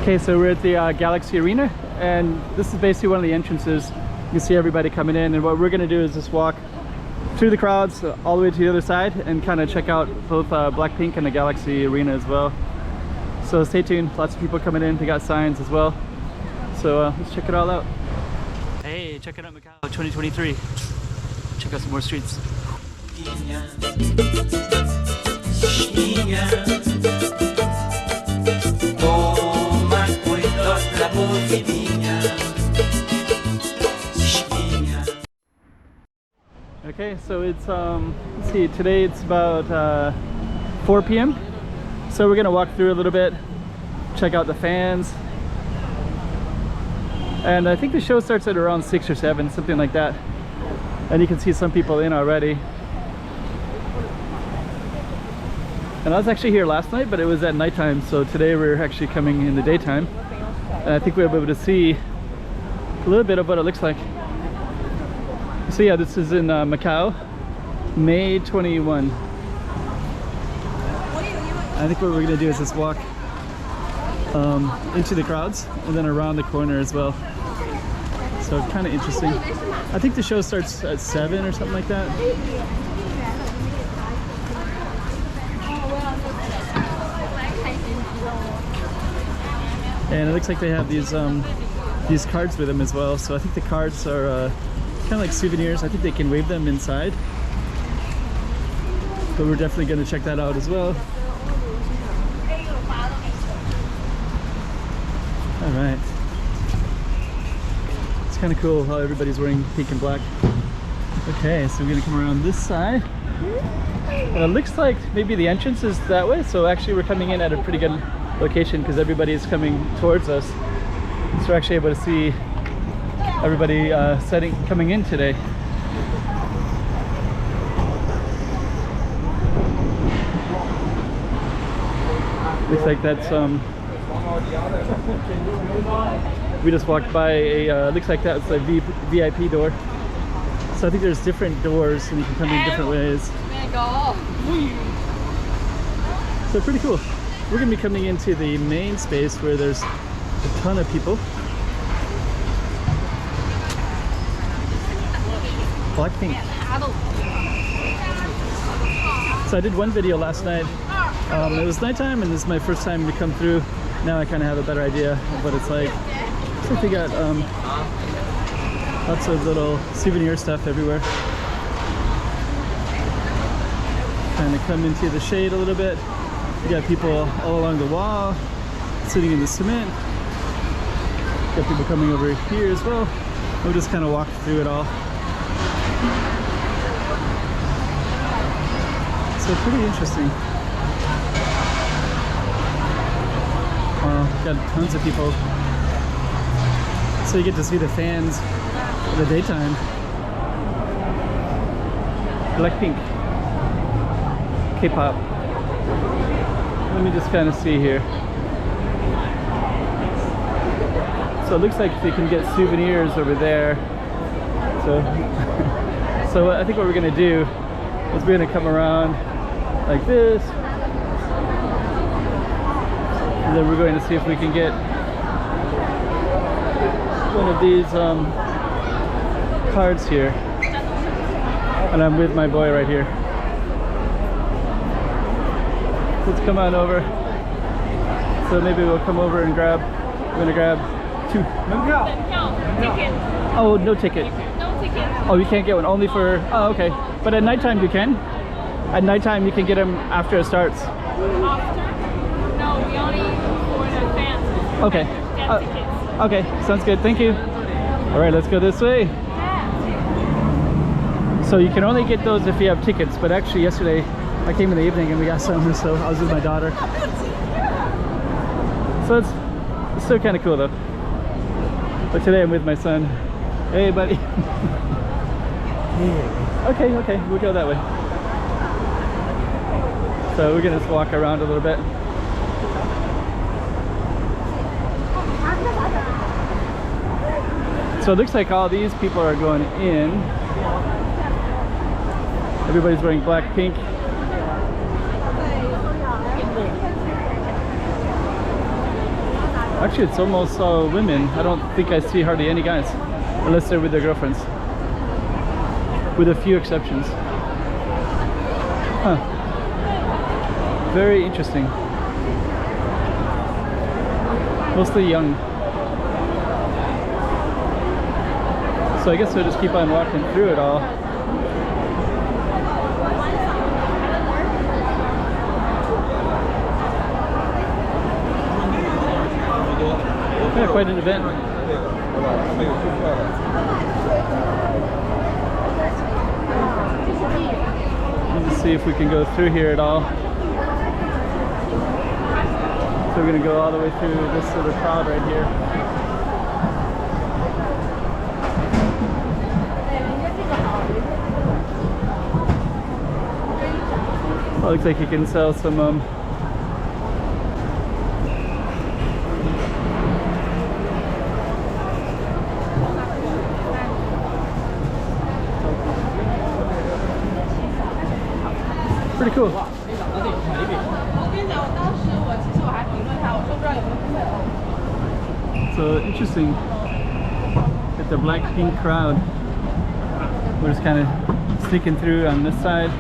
Okay, so we're at the Galaxy Arena, and this is basically one of the entrances. You can see everybody coming in, and what we're gonna do is just walk through the crowds all the way to the other side and kind of check out both Blackpink and the Galaxy Arena as well. So stay tuned, lots of people coming in, they got signs as well. So let's check it all out. Hey, check it out Macau 2023. Check out some more streets. Okay, so it's let's see, today it's about 4 p.m. So we're gonna walk through a little bit, check out the fans, and I think the show starts at around 6 or 7, something like that. And you can see some people in already. And I was actually here last night, but it was at nighttime, so today we're actually coming in the daytime. And I think we'll be able to see a little bit of what it looks like. So yeah, this is in Macau, May 21. I think what we're gonna do is just walk into the crowds and then around the corner as well. So kind of interesting. I think the show starts at 7 or something like that. And it looks like they have these cards with them as well. So I think the cards are kind of like souvenirs. I think they can wave them inside. But we're definitely going to check that out as well. All right. It's kind of cool how everybody's wearing pink and black. Okay, so we're going to come around this side. And it looks like maybe the entrance is that way. So actually we're coming in at a pretty good location because everybody is coming towards us. So we're actually able to see everybody coming in today. Looks like that's we just walked by a looks like that's a VIP door. So I think there's different doors and you can come in different ways. So pretty cool. We're gonna be coming into the main space where there's a ton of people. Blackpink. So I did one video last night. It was nighttime and this is my first time to come through. Now I kind of have a better idea of what it's like. Looks like they got lots of little souvenir stuff everywhere. Kind of come into the shade a little bit. You got people all along the wall, sitting in the cement. Got people coming over here as well. We'll just kind of walk through it all. So pretty interesting. Got tons of people. So you get to see the fans in the daytime. Blackpink, K-pop. Let me just kind of see here. So it looks like they can get souvenirs over there. So I think what we're gonna do is we're gonna come around like this, and then we're going to see if we can get one of these cards here. And I'm with my boy right here. Let's come on over. So maybe we'll come over and grab. We're gonna grab 2. Oh, no ticket. No ticket. Oh, you can't get one, only for, oh, okay. But at nighttime you can? At nighttime you can get them after it starts? After? No, we only for the fans. Okay. Tickets. Okay, sounds good, thank you. All right, let's go this way. Yeah. So you can only get those if you have tickets, but actually yesterday I came in the evening and we got some, so I was with my daughter. So it's still kind of cool though. But today I'm with my son. Hey buddy. Okay, we'll go that way. So we're gonna just walk around a little bit. So it looks like all these people are going in. Everybody's wearing Blackpink. Actually, it's almost all women. I don't think I see hardly any guys, unless they're with their girlfriends, with a few exceptions. Huh. Very interesting. Mostly young. So I guess we'll just keep on walking through it all. Yeah, quite an event. Let's see if we can go through here at all. So we're going to go all the way through this little crowd right here. Oh, looks like you can sell some pretty cool. So interesting at the Blackpink crowd. We're just kind of sneaking through on this side.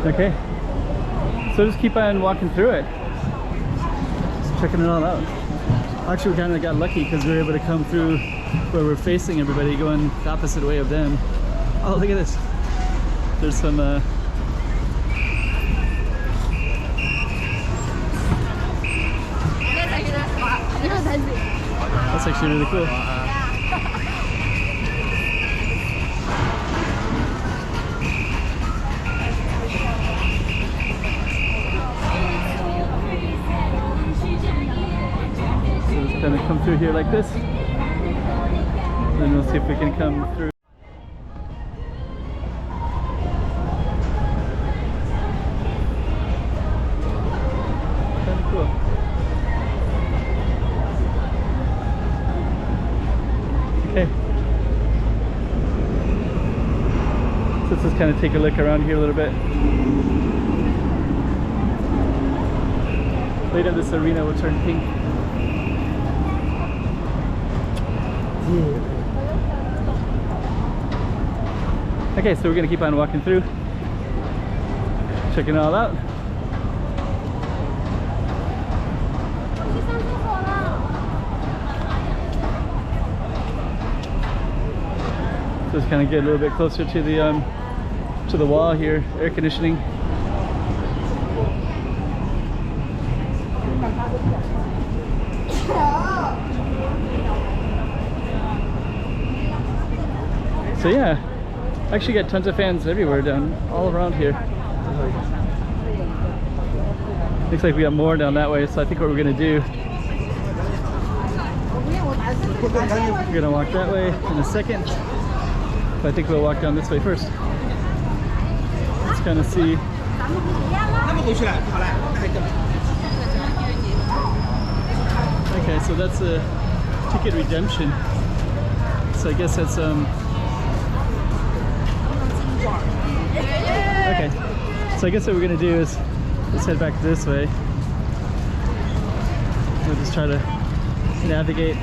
Okay, so just keep on walking through it, just checking it all out. Actually, we kind of got lucky because we were able to come through where we're facing everybody, going the opposite way of them. Oh, look at this. There's some that's actually really cool. So just kind of come through here like this, and then we'll see if we can come through. So let's just kind of take a look around here a little bit. Later this arena will turn pink. Okay, so we're going to keep on walking through, checking it all out. Just kind of get a little bit closer to the wall here, air conditioning. So yeah, actually got tons of fans everywhere down all around here. Looks like we got more down that way, so I think what we're gonna do, we're gonna walk that way in a second. But I think we'll walk down this way first. Let's kind of see. Okay, so that's a ticket redemption. So I guess that's okay. So I guess what we're gonna do is let's head back this way. We'll just try to navigate.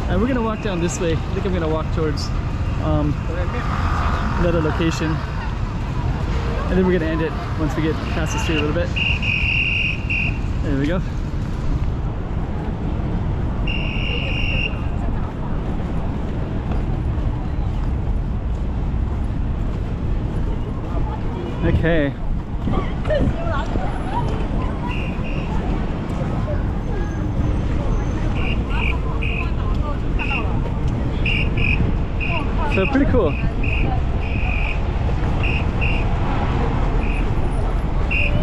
And we're gonna walk down this way. I think I'm gonna walk towards another location, and then we're gonna end it once we get past the street a little bit. There we go. Okay. So pretty cool.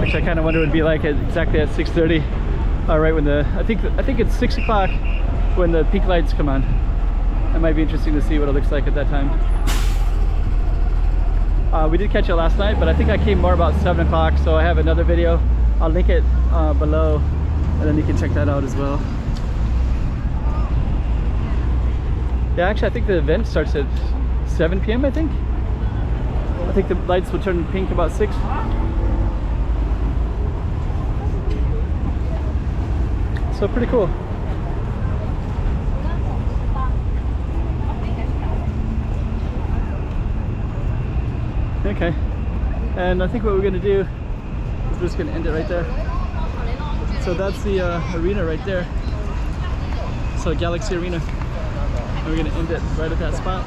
Actually, I kind of wonder what it'd be like exactly at 6:30. Right when I think it's 6 o'clock when the peak lights come on. It might be interesting to see what it looks like at that time. We did catch it last night, but I think I came more about 7 o'clock, so I have another video. I'll link it below, and then you can check that out as well. Yeah, actually I think the event starts at 7 p.m. I think. I think the lights will turn pink about 6. So pretty cool. Okay, and I think what we're gonna do is we're just gonna end it right there. So that's the arena right there. So Galaxy Arena. And we're gonna end it right at that spot.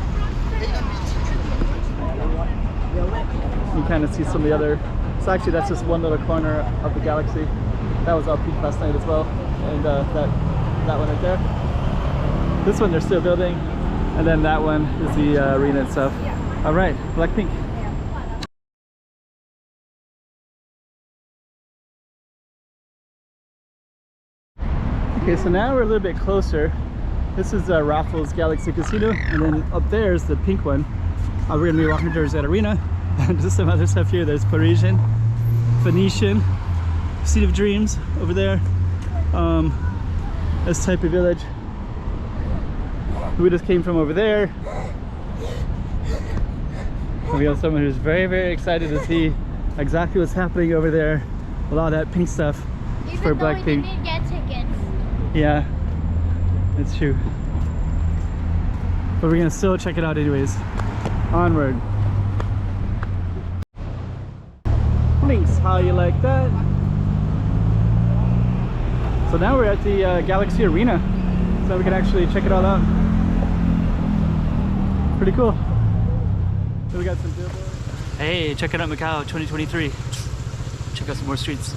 You kind of see some of the other. So actually, that's just one little corner of the Galaxy. That was all peak last night as well, and that one right there. This one they're still building, and then that one is the arena itself. All right, Blackpink. Okay, so now we're a little bit closer. This is Raffles Galaxy Casino, and then up there is the pink one. We're gonna be walking towards that arena. And just some other stuff here. There's Parisian, Phoenician, Seat of Dreams over there. This Taipa village. We just came from over there. And we have someone who's very, very excited to see exactly what's happening over there. A lot of that pink stuff for Blackpink. We didn't get tickets. Yeah, it's true. But we're gonna still check it out anyways. Onward. Thanks, how you like that? So now we're at the Galaxy Arena, so we can actually check it all out. Pretty cool. So we got some billboards. Hey, check it out, Macau 2023. Check out some more streets.